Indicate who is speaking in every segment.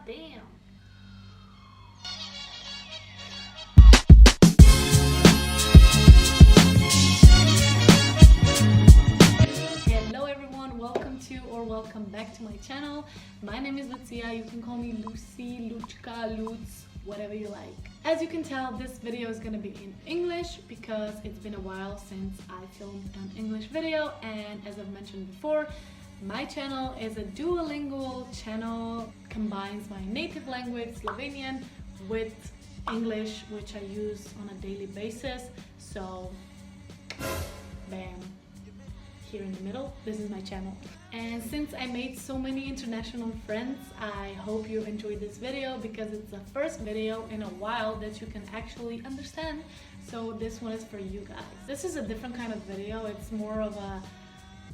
Speaker 1: damn. Hello everyone, welcome back to my channel. My name is Lucia. You can call me Lucy, Luchka, Lutz, whatever you like. As you can tell, this video is gonna be in English because it's been a while since I filmed an English video, and as I've mentioned before, my channel is a duolingual channel, combines my native language, Slovenian, with English, which I use on a daily basis. So, bam. Here in the middle, this is my channel. And since I made so many international friends, I hope you enjoyed this video because it's the first video in a while that you can actually understand. So this one is for you guys. This is a different kind of video. It's more of a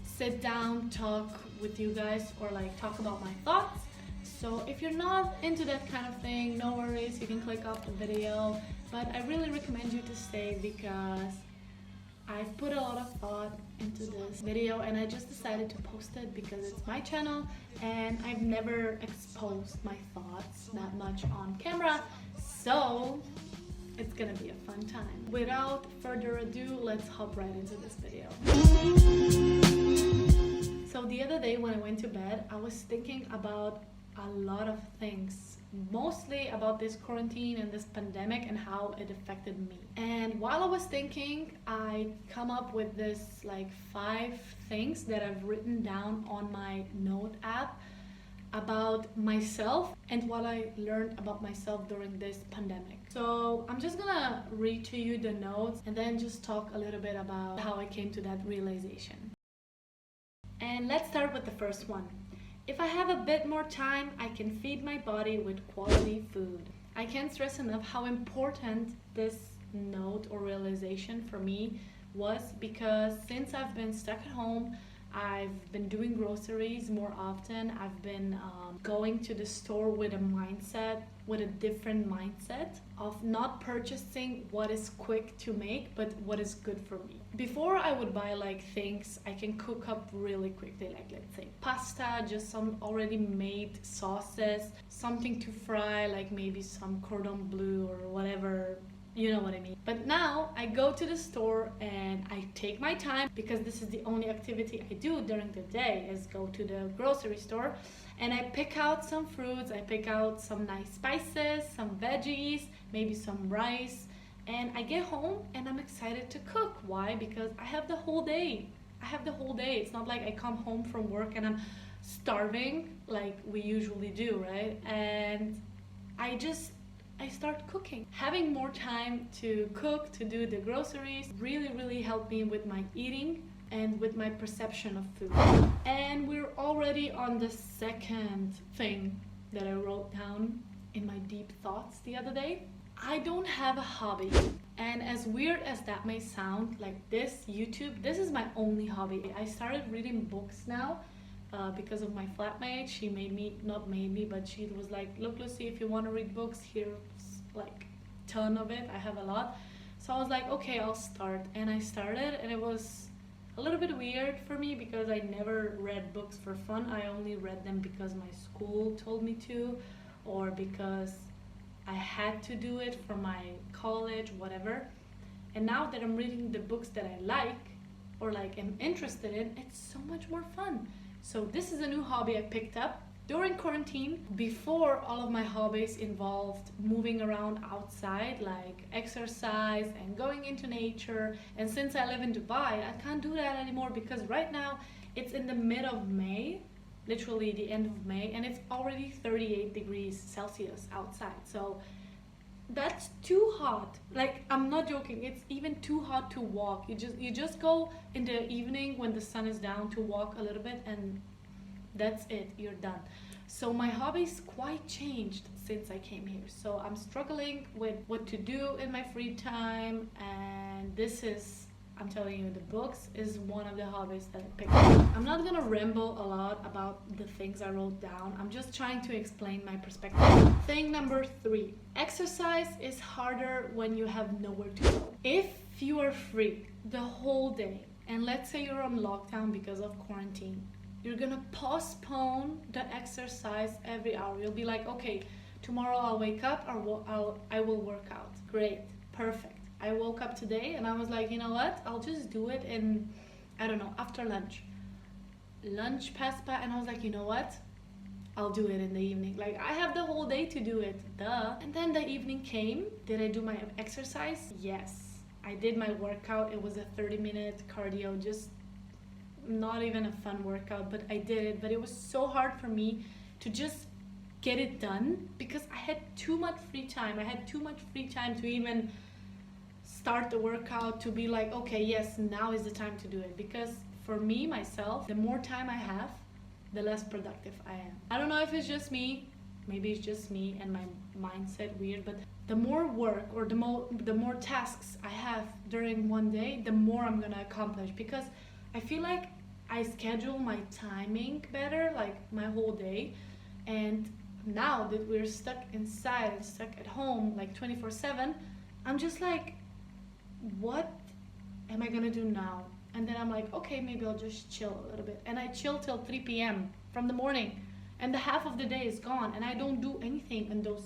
Speaker 1: sit down talk with you guys, or like talk about my thoughts. So if you're not into that kind of thing, no worries, you can click off the video. But I really recommend you to stay because I've put a lot of thought into this video and I just decided to post it because it's my channel and I've never exposed my thoughts that much on camera, so it's gonna be a fun time. Without further ado, let's hop right into this video. So the other day when I went to bed, I was thinking about a lot of things, mostly about this quarantine and this pandemic and how it affected me. And while I was thinking, I come up with this like 5 things that I've written down on my note app about myself and what I learned about myself during this pandemic. So I'm just gonna read to you the notes and then just talk a little bit about how I came to that realization. And let's start with the first one. If I have a bit more time, I can feed my body with quality food. I can't stress enough how important this note or realization for me was, because since I've been stuck at home, I've been doing groceries more often. I've been going to the store with a different mindset of not purchasing what is quick to make, but what is good for me. Before, I would buy like things I can cook up really quickly, like let's say pasta, just some already made sauces, something to fry, like maybe some cordon bleu or whatever. You know what I mean. But now I go to the store and I take my time, because this is the only activity I do during the day, is go to the grocery store, and I pick out some fruits, I pick out some nice spices, some veggies, maybe some rice, and I get home and I'm excited to cook. Why? Because I have the whole day. It's not like I come home from work and I'm starving like we usually do, right? And I start cooking. Having more time to cook, to do the groceries, really helped me with my eating and with my perception of food. And we're already on the second thing that I wrote down in my deep thoughts the other day. I don't have a hobby. And as weird as that may sound, like this is my only hobby. I started reading books now. Because of my flatmate. She she was like, look Lucy, if you want to read books, here's like a ton of it, I have a lot. So I was like, okay, I'll start. And I started, and it was a little bit weird for me because I never read books for fun. I only read them because my school told me to, or because I had to do it for my college, whatever. And now that I'm reading the books that I like, or like am interested in, it's so much more fun. So this is a new hobby I picked up during quarantine. Before, all of my hobbies involved moving around outside, like exercise and going into nature. And since I live in Dubai, I can't do that anymore because right now it's in the mid of May, literally the end of May, and it's already 38 degrees Celsius outside. So that's too hot. Like, I'm not joking, it's even too hot to walk. You just go in the evening when the sun is down to walk a little bit, and that's it, you're done. So my hobbies quite changed since I came here. So I'm struggling with what to do in my free time, and this is, I'm telling you, the books is one of the hobbies that I picked up. I'm not gonna ramble a lot about the things I wrote down. I'm just trying to explain my perspective. Thing number 3. Exercise is harder when you have nowhere to go. If you are free the whole day, and let's say you're on lockdown because of quarantine, you're gonna postpone the exercise every hour. You'll be like, okay, tomorrow I'll wake up or I will work out. Great, perfect. I woke up today and I was like, you know what? I'll just do it in, I don't know, after lunch. Lunch passed by and I was like, you know what? I'll do it in the evening. Like, I have the whole day to do it, duh. And then the evening came. Did I do my exercise? Yes. I did my workout. It was a 30-minute cardio, just not even a fun workout, but I did it. But it was so hard for me to just get it done because I had too much free time. I had too much free time to even start the workout, to be like, okay, yes, now is the time to do it. Because for me, myself, the more time I have, the less productive I am. I don't know if it's just me, maybe it's just me and my mindset weird, but the more work or the more tasks I have during one day, the more I'm gonna accomplish, because I feel like I schedule my timing better, like my whole day. And now that we're stuck inside and stuck at home like 24/7, I'm just like, what am I gonna do now? And then I'm like, okay, maybe I'll just chill a little bit. And I chill till 3 p.m. from the morning. And the half of the day is gone. And I don't do anything in those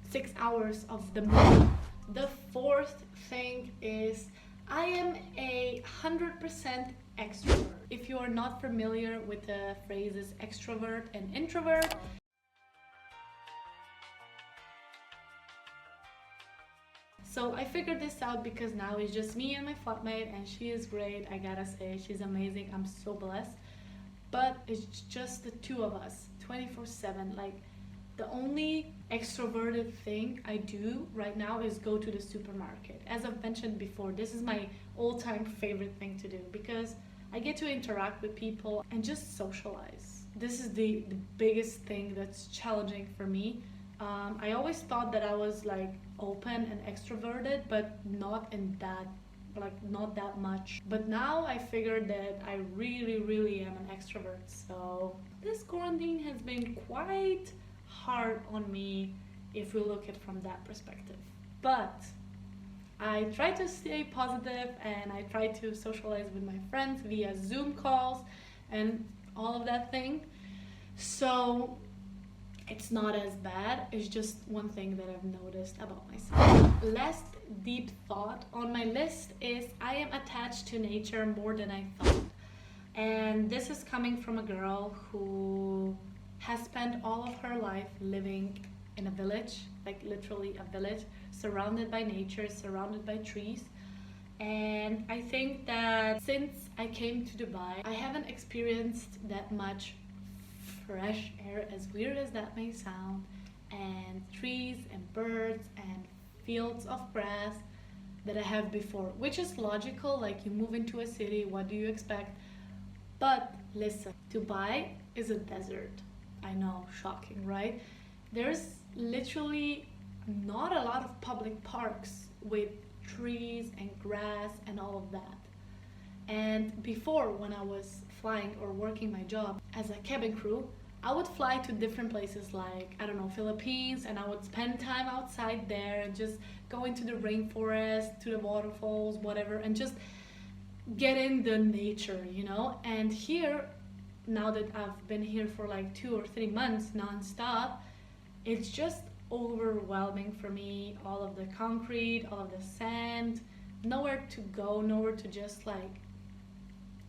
Speaker 1: 6 hours of the morning. The fourth thing is I am 100% extrovert. If you are not familiar with the phrases extrovert and introvert, so I figured this out because now it's just me and my flatmate, and she is great, I gotta say, she's amazing, I'm so blessed. But it's just the two of us, 24/7. Like, the only extroverted thing I do right now is go to the supermarket. As I've mentioned before, this is my all-time favorite thing to do because I get to interact with people and just socialize. This is the biggest thing that's challenging for me. I always thought that I was like open and extroverted, but not that much. But now I figured that I really am an extrovert. So this quarantine has been quite hard on me if we look at it from that perspective. But I try to stay positive and I try to socialize with my friends via Zoom calls and all of that thing. So it's not as bad. It's just one thing that I've noticed about myself. Last deep thought on my list is I am attached to nature more than I thought. And this is coming from a girl who has spent all of her life living in a village, like literally a village, surrounded by nature, surrounded by trees. And I think that since I came to Dubai, I haven't experienced that much fresh air, as weird as that may sound, and trees and birds and fields of grass that I have before, which is logical. Like, you move into a city, what do you expect? But listen, Dubai is a desert. I know, shocking, right? There's literally not a lot of public parks with trees and grass and all of that. And before, when I was flying or working my job as a cabin crew, I would fly to different places like, I don't know, Philippines, and I would spend time outside there and just go into the rainforest, to the waterfalls, whatever, and just get in the nature, you know? And here, now that I've been here for like 2 or 3 months non-stop, it's just overwhelming for me. All of the concrete, all of the sand, nowhere to go, nowhere to just like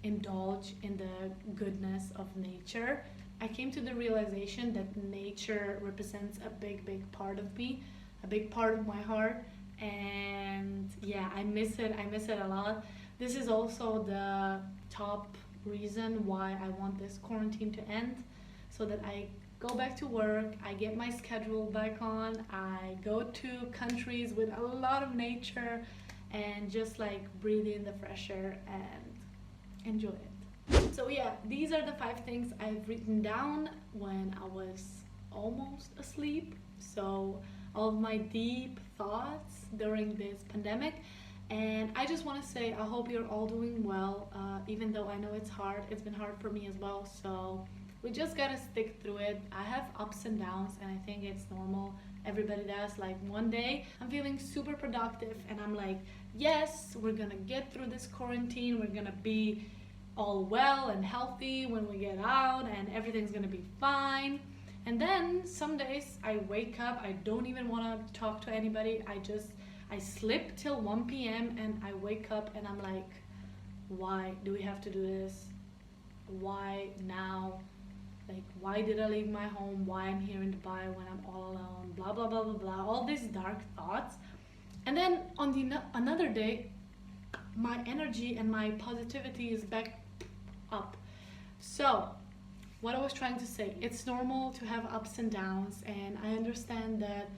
Speaker 1: indulge in the goodness of nature. I came to the realization that nature represents a big part of me, a big part of my heart, and yeah, I miss it a lot. This is also the top reason why I want this quarantine to end, so that I go back to work, I get my schedule back on, I go to countries with a lot of nature and just like breathe in the fresh air and enjoy it. So yeah, these are the 5 things I've written down when I was almost asleep. So all of my deep thoughts during this pandemic. And I just want to say I hope you're all doing well, even though I know it's hard. It's been hard for me as well, so we just gotta stick through it. I have ups and downs, and I think it's normal. Everybody does. Like, one day I'm feeling super productive and I'm like, yes, we're gonna get through this quarantine, we're gonna be all well and healthy when we get out and everything's gonna be fine. And then some days I wake up, I don't even want to talk to anybody. I sleep till 1 p.m. and I wake up and I'm like, why do we have to do this? Why now? Like, why did I leave my home? Why I'm here in Dubai when I'm all alone? Blah, blah, blah, blah, blah. All these dark thoughts. And then on another day, my energy and my positivity is back up. So, what I was trying to say, it's normal to have ups and downs, and I understand that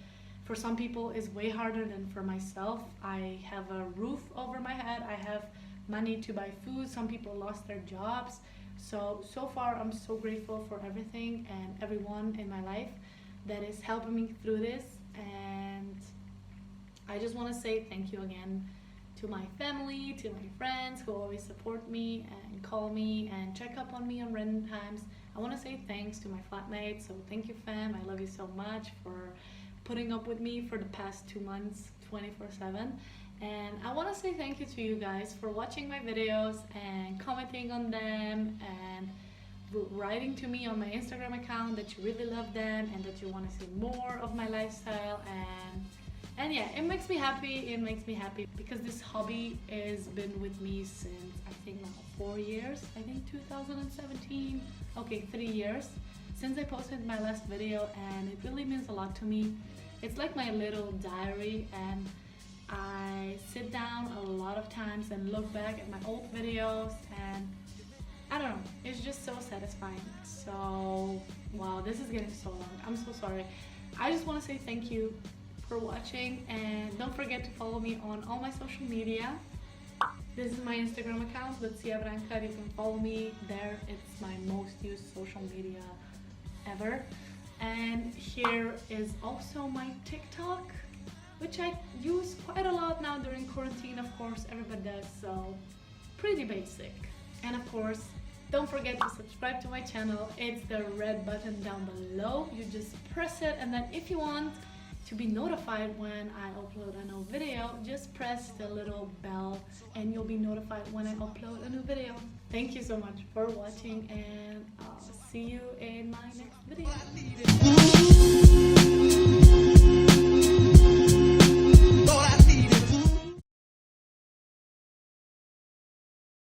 Speaker 1: for some people it's way harder than for myself. I have a roof over my head, I have money to buy food, some people lost their jobs. So far I'm so grateful for everything and everyone in my life that is helping me through this, and I just want to say thank you again to my family, to my friends who always support me and call me and check up on me on random times. I want to say thanks to my flatmates. So thank you, fam. I love you so much for putting up with me for the past 2 months 24/7. And I want to say thank you to you guys for watching my videos and commenting on them and writing to me on my Instagram account that you really love them and that you want to see more of my lifestyle. And yeah, it makes me happy. It makes me happy because this hobby has been with me since I think now 4 years. I think 2017. Okay, 3 years since I posted my last video, and it really means a lot to me. It's like my little diary, and I sit down a lot of times and look back at my old videos, and I don't know, it's just so satisfying. So wow, this is getting so long. I'm so sorry. I just want to say thank you for watching, and don't forget to follow me on all my social media. This is my Instagram account, LucyTIME. You can follow me there. It's my most used social media ever. And here is also my TikTok, which I use quite a lot now during quarantine. Of course, everybody does, so pretty basic. And of course, don't forget to subscribe to my channel. It's the red button down below. You just press it, and then if you want to be notified when I upload a new video, just press the little bell and you'll be notified when I upload a new video. Thank you so much for watching, and I'll see you in my next video.